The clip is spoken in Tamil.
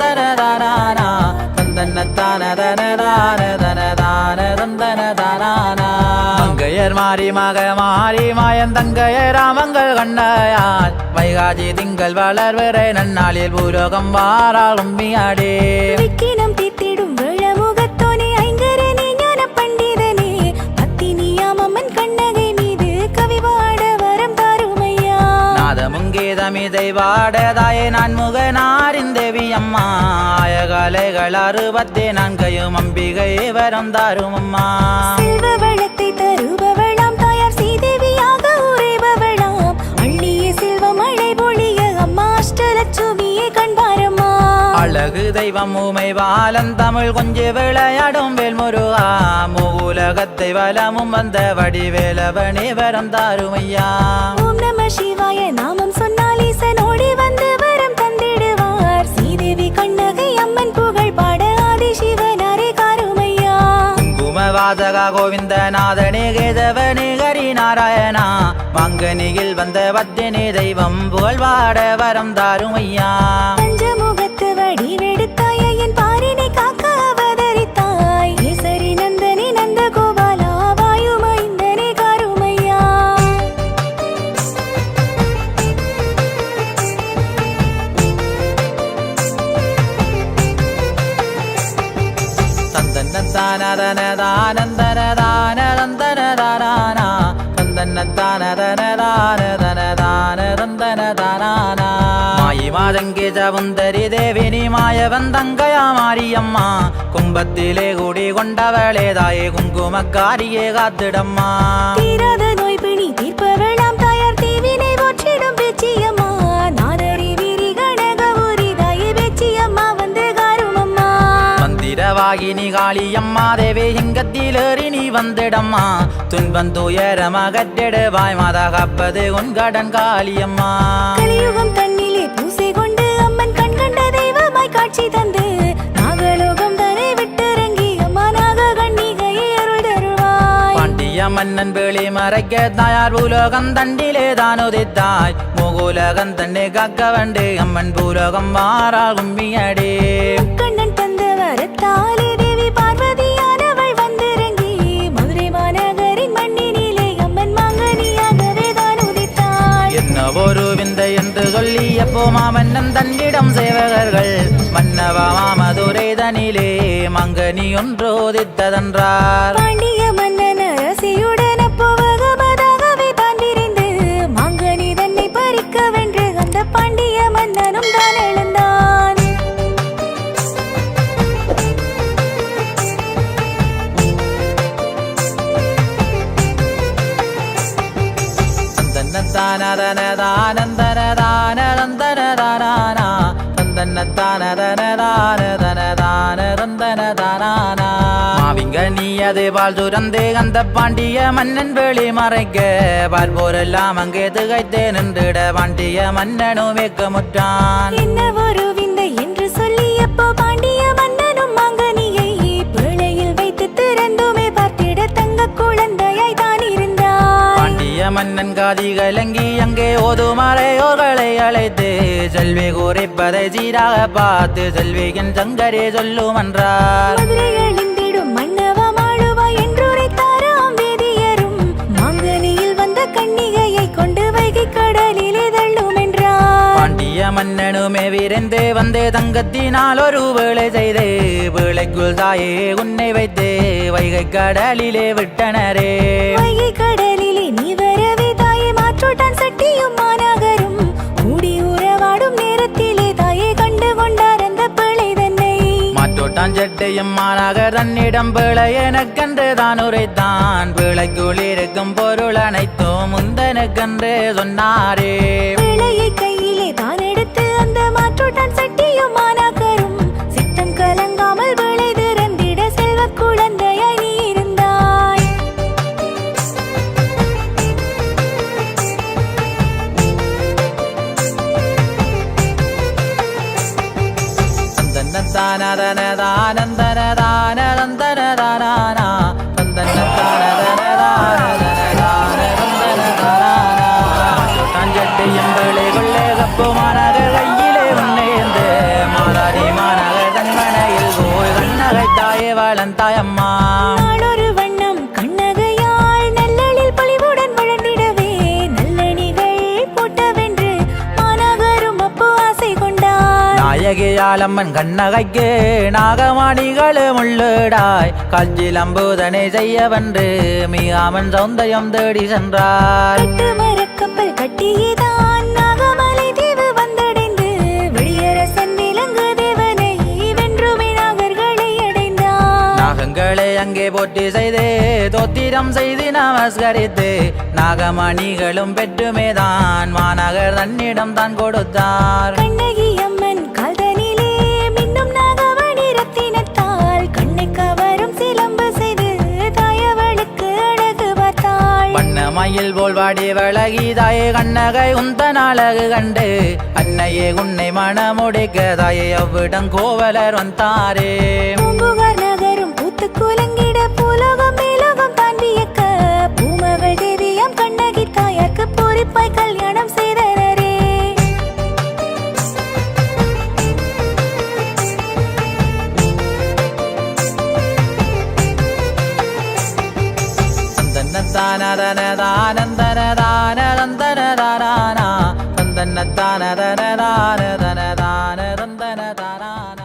தந்தனதானா தந்தனதானதனதானதனதானதந்தனதானா மங்கையர் மாறி மக மாறி மாயன் தங்கையர் ராமங்கள் கண்டையால் வைகாஜி திங்கள் வளர்வரை நன்னாளில் பூலோகம் வாராளும் மியாடே விக்கினம் தீத்திடும் விழமுகத்தோனே ஐங்கரனே ஞான பண்டிதனே பத்தினியாமம்மன் கண்ணகை மீது கவி பாட வரம் தாருமையா நாதமுங்கேதமிதை பாடதாயே நான் முகனாரின் தேவி அம்மா ஆயகாலைகள் 64 அம்பிகை வரம் தாரும் அம்மா செல்வ வளத்தை தருபவளாம் தாயார் சீதேவியாக உரைபவளாம் அள்ளிய செல்வ மழை பொழிய அம்மா அஷ்டலட்சுமியே கண்பாரம்மா அழகு தெய்வம் ஊமை பாலன் தமிழ் கொஞ்சி விளையாடும் வேல்முருகா மூலகத்தை வலமும் வந்த வடிவேலவனே வரம் தாருமையா ஓம் நம சிவாய நாமம் சொன்னால் ஈசனோடி வந்து வரம் தந்திடுவார் சீதேவி கண்ணகை அம்மன் புகழ் பாட ஆதி சிவனாரே காருமையா குங்குமவாசகா கோவிந்தநாதனே கேதவனே ஹரி நாராயணா மங்கனியில் வந்த பத்தினி தெய்வம் புகழ் பாட வரம் தாருமையா பஞ்சமுகத்து வடிவெடுத்தாய் என் பாரினை காக்க அவதரித்தாய் ஈசரி நந்தனே நந்த கோபாலா வாயுமைந்தனே காருமையா தந்தனதானதனதானந்தனதானதந்தனதானா தந்தனதானதனதானதனதானதந்தனதானா மாயி மாதங்கே சவுந்தரி தேவினி மாயவன் தங்கையா மாரியம்மா கும்பத்திலே கூடி கொண்டவளே தாயே குங்குமக்காரியே காத்திடம்மா தீராத நோய் பிணி தீர்ப்பவளாம் தாயார் தீவினை போற்றிடும் பேச்சியம்மா நாதரி வீரி கனகபுரி தாயே பேச்சியம்மா வந்து காருமம்மா மந்திரவாகினி காளியம்மா தேவி எங்கத்திலேறி நீ வந்திடம்மா துன்பம் துயரம் அகற்றிடுவாய் மாதா காப்பது உன் கடன் காளியம்மா கலியுகம் தன்னிலே பூசை கொண்டு அம்மன் கண் கண்ட தெய்வமாய் காட்சி தந்து நாகலோகம் தன்னை விட்டிறங்கி அம்மா நாக கண்ணிகையை அருள் தருவாய் பாண்டிய மன்னன் வேளி மறைக்க தாயார் பூலோகம் தண்டிலே தான் உதித்தாய் முகுலகம் தன்னை காக்க வண்டு அம்மன் பூலோகம் வாராள் கும்பியடே கண்ணன் தந்த வரத்தாலே தேவி பார்வதியானவள் வந்திறங்கி மதுரை மாநகரின் மண்ணினிலே அம்மன் மாங்கனியாகவே தான் உதித்தாள் என்ன ஒரு விந்தை என்று சொல்லி எப்போ மாமன்னன் தன்னிடம் சேவகர்கள் மன்னவா மாமதுரை தனிலே மங்கனி ஒன்றோதித்ததென்றார் பாண்டிய மன்னன் அரசியுடன் அப்போவகமதாகவே தான் விரைந்து மாங்கனி தன்னை பறிக்க வென்று அந்த பாண்டிய மன்னனும் தான் எழுந்தான் தந்தனதானதனதானந்தனதானதந்தனதானா தந்தனதானதனதானதனதானதந்தனதானா மாவிங்க நீ அது பால் சுரந்தே அந்த பாண்டிய மன்னன் வேளி மறைக்க பார்ப்போரெல்லாம் அங்கே திகைத்தே நின்றுட பாண்டிய மன்னனும் வேக்கமுற்றான் என்ன ஒரு விந்தை என்று சொல்லி அப்போ பாண்டிய மன்னனும் மாங்கனியை பிழையில் வைத்து திறந்துமே பார்த்திட தங்க குழந்தையாய் தான் இருந்தான் பாண்டிய மன்னன் காதி கலங்கி அங்கே ஓதுமறையோர்களை அழைத்து செல்வி கூறிப்பதை சீராக பார்த்து செல்வியின் சங்கரே சொல்லும் என்றார் மதுரை அழிந்திடும் மன்னவா மாளுவா என்றுரைத்தாராம் வேதியரும் மாங்கனியில் வந்த கன்னிகையை கொண்டு வைகை கடலிலே தள்ளும் என்றார் பாண்டிய மன்னனுமே விரைந்தே வந்தே தங்கத்தினால் ஒரு வேளை செய்தே வேளைக்குள் தாயே உன்னை வைத்தே வைகை கடலிலே விட்டனரே வைகை கடலிலே நீ வரவே தாயே மாற்றோட்டான் சட்டியும் மாநகரும் கூடி உறவாடும் நேரத்திலே தாயே கண்டு கொண்டார் அந்த பிள்ளை தன்னை மாற்றோட்டான் சட்டையும் மாநகர் தன்னிடம் பிழை எனக்கென்று தான் உரைத்தான் பிழைக்குள் இருக்கும் பொருள் அனைத்தும் முந்தனுக்கென்று சொன்னாரே பிள்ளையை கையிலே தான் எடுத்து அந்த மாற்றோட்டான் சட்டியும் மாநகரும் சித்தம் கலங்காமல் விளை திறந்திட செல்வ குழந்தையாய் நீ இருந்தாய் தந்தனதானதனதானந்தனதானதந்தனதானா தந்தனதானதனதானதந்தனதானா ஜட்டையும் பிள்ளை கொள்ளே கப்புமானக கையிலே உன்னேந்து மாதாரி மான மங்களன் தாயம்மா நாளொரு வண்ணம் கண்ணகையாள் நல்லளில் பொலிவுடன் வளர்ந்திடவே நல்லணிகள் போட்டவென்று மாநகரும் அப்போ ஆசை கொண்டார் நாயகியாளம்மன் கண்ணகைக்கு நாகமணிகளும் உள்ளடாய் கஞ்சிலம்பூதனை செய்யவென்று மிகாமன் சௌந்தர்யம் தேடி சென்றார் கட்டு மரக்கப்பல் கட்டியதான் நாகமலை தீவு வந்தடைந்து வெளியரசன் விலங்கு தேவனை வென்றுமே நாகர்களை அடைந்தார் நாகங்களை அங்கே போட்டி செய்து தோத்திரம் செய்து நமஸ்கரித்து நாகமணிகளும் பெற்றுமேதான் மாநகர் தன்னிடம் தான் கொடுத்தார் கண்ணகி அம்மன் கால்தனிலே மின்னும் நாகமணி ரத்தினத்தால் கண்ணை கவரும் சிலம்பு செய்து தாயவளுக்கு அழகு பார்த்தாள் வண்ணமயில் போல் வாடி வழகி தாயே கண்ணகை உந்தன் அழகு கண்டு அன்னையே உன்னை மணமுடிக்க தாயே அவ்விடம் கோவலர் வந்தாரே பூம்புகார் நகரும் பூத்து குலங்கிட பூலோகம் மேலோகம் தான் வியக்க பூமகள் தேவியம் கண்ணகி தாயார்க்கு பூரிப்பாய் கல்யாணம் செய்தனரே தந்தன தான